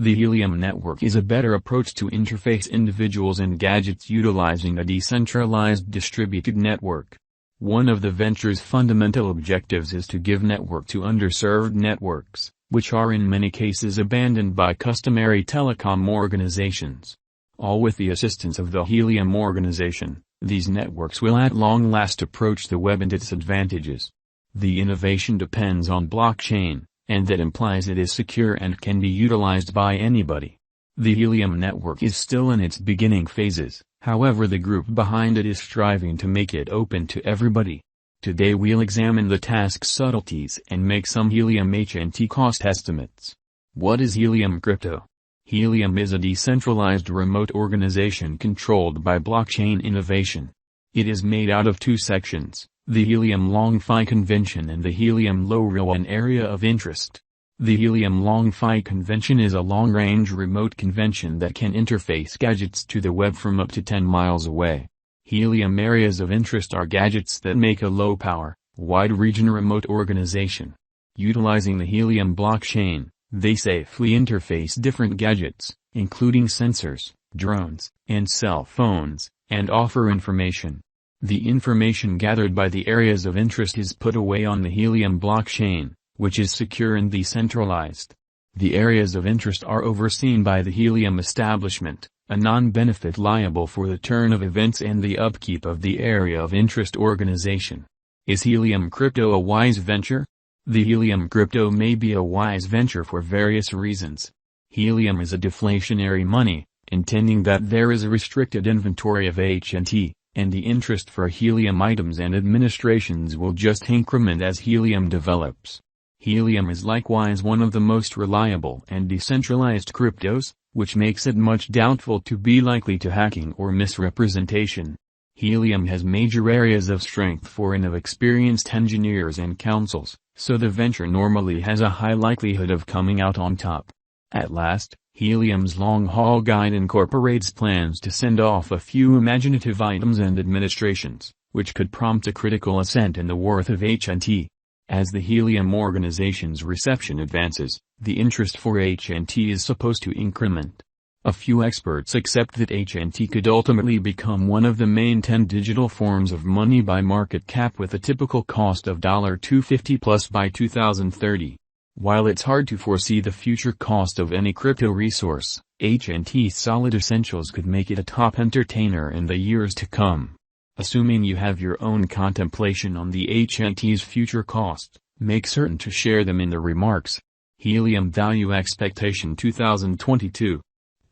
The Helium network is a better approach to interface individuals and gadgets utilizing a decentralized distributed network. One of the venture's fundamental objectives is to give network to underserved networks, which are in many cases abandoned by customary telecom organizations. All with the assistance of the Helium organization, these networks will at long last approach the web and its advantages. The innovation depends on blockchain, and that implies it is secure and can be utilized by anybody. The Helium network is still in its beginning phases, however the group behind it is striving to make it open to everybody. Today we'll examine the task's subtleties and make some Helium HNT cost estimates. What is Helium crypto? Helium is a decentralized remote organization controlled by blockchain innovation. It is made out of two sections, the Helium Long-Fi Convention and the Helium lorawan area of interest. The Helium Long-Fi Convention is a long-range remote convention that can interface gadgets to the web from up to 10 miles away. Helium areas of interest are gadgets that make a low-power, wide-region remote organization. Utilizing the Helium blockchain, they safely interface different gadgets, including sensors, drones, and cell phones, and offer information. The information gathered by the areas of interest is put away on the Helium blockchain, which is secure and decentralized. The areas of interest are overseen by the Helium establishment, a non-benefit liable for the turn of events and the upkeep of the area of interest organization. Is Helium crypto a wise venture? The Helium crypto may be a wise venture for various reasons. Helium is a deflationary money, intending that there is a restricted inventory of HNT, and the interest for Helium items and administrations will just increment as Helium develops. Helium is likewise one of the most reliable and decentralized cryptos, which makes it much doubtful to be likely to hacking or misrepresentation. Helium has major areas of strength for and of experienced engineers and counsels, so the venture normally has a high likelihood of coming out on top. At last, Helium's long-haul guide incorporates plans to send off a few imaginative items and administrations, which could prompt a critical ascent in the worth of HNT. As the Helium organization's reception advances, the interest for HNT is supposed to increment. A few experts accept that HNT could ultimately become one of the main 10 digital forms of money by market cap with a typical cost of $250 plus by 2030. While it's hard to foresee the future cost of any crypto resource, HNT's solid essentials could make it a top entertainer in the years to come. Assuming you have your own contemplation on the HNT's future cost, make certain to share them in the remarks. Helium Value Expectation 2022.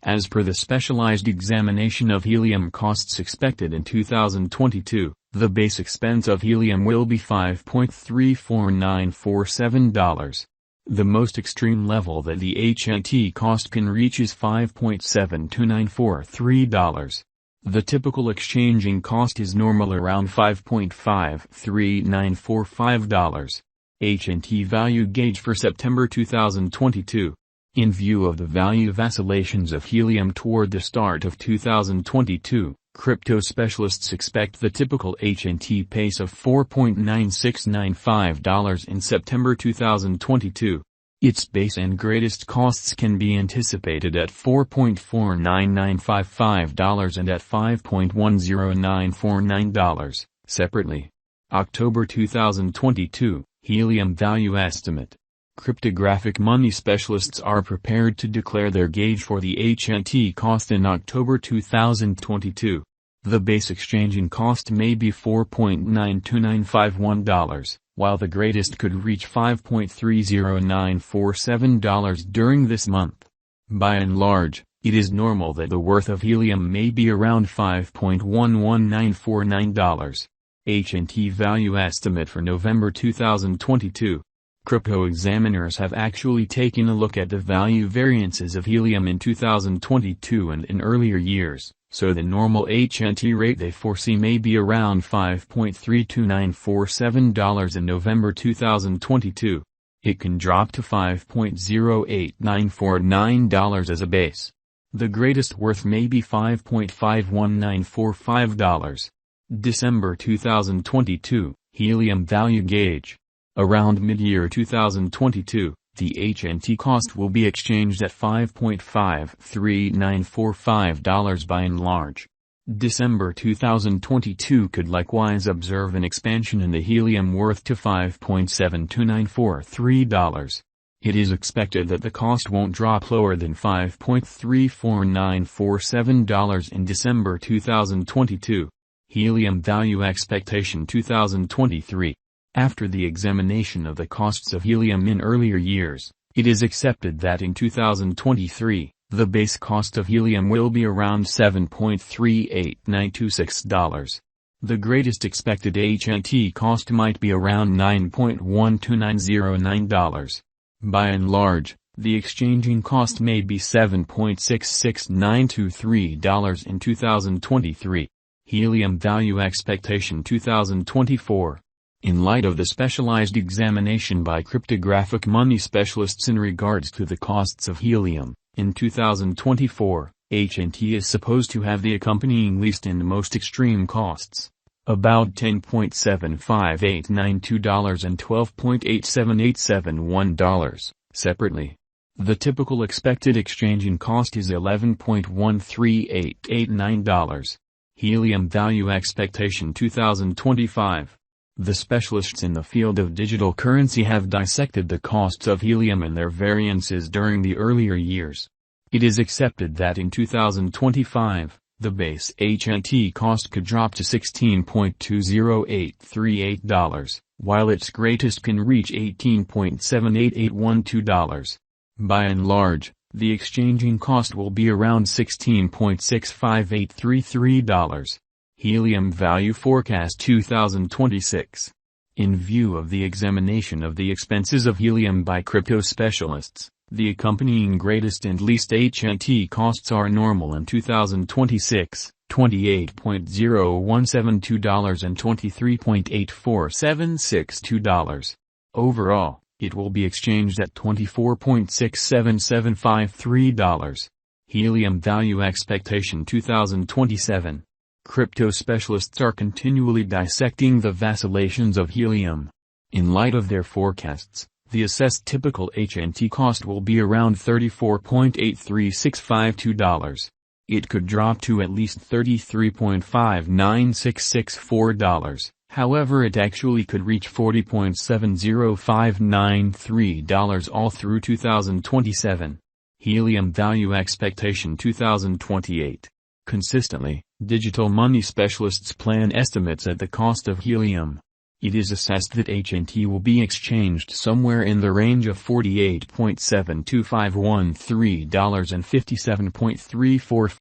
As per the specialized examination of Helium costs expected in 2022, the base expense of Helium will be $5.34947. The most extreme level that the HNT cost can reach is $5.72943. The typical exchanging cost is normal around $5.53945. HNT value gauge for September 2022. In view of the value vacillations of Helium toward the start of 2022, crypto specialists expect the typical HNT pace of $4.9695 in September 2022. Its base and greatest costs can be anticipated at $4.49955 and at $5.10949, separately. October 2022, Helium Value Estimate. Cryptographic money specialists are prepared to declare their gauge for the HNT cost in October 2022. The base exchanging cost may be $4.92951, while the greatest could reach $5.30947 during this month. By and large, it is normal that the worth of Helium may be around $5.11949. HNT value estimate for November 2022. Crypto examiners have actually taken a look at the value variances of Helium in 2022 and in earlier years, so the normal HNT rate they foresee may be around $5.32947 in November 2022. It can drop to $5.08949 as a base. The greatest worth may be $5.51945. December 2022, Helium value gauge. Around mid-year 2022, The HNT cost will be exchanged at $5.53945 by and large. December 2022 could likewise observe an expansion in the helium worth to $5.72943. It is expected that the cost won't drop lower than $5.34947 in December 2022. Helium Value Expectation 2023. After the examination of the costs of helium in earlier years, it is accepted that in 2023, the base cost of helium will be around $7.38926. The greatest expected HNT cost might be around $9.12909. By and large, the exchanging cost may be $7.66923 in 2023. Helium Value Expectation 2024. In light of the specialized examination by cryptographic money specialists in regards to the costs of helium, in 2024, HNT is supposed to have the accompanying least and most extreme costs, about $10.75892 and $12.87871, separately. The typical expected exchanging cost is $11.13889. Helium Value Expectation 2025. The specialists in the field of digital currency have dissected the costs of helium and their variances during the earlier years. It is accepted that in 2025, the base HNT cost could drop to $16.20838, while its greatest can reach $18.78812. By and large, the exchanging cost will be around $16.65833. Helium Value Forecast 2026. In view of the examination of the expenses of helium by crypto specialists, the accompanying greatest and least HNT costs are normal in 2026, $28.0172 and $23.84762. Overall, it will be exchanged at $24.67753. Helium Value Expectation 2027. Crypto specialists are continually dissecting the vacillations of helium. In light of their forecasts, the assessed typical HNT cost will be around $34.83652. It could drop to at least $33.59664. However, it actually could reach $40.70593 all through 2027. Helium Value Expectation 2028. Consistently, digital money specialists plan estimates at the cost of helium. It is assessed that HNT will be exchanged somewhere in the range of $48.72513 and $57.345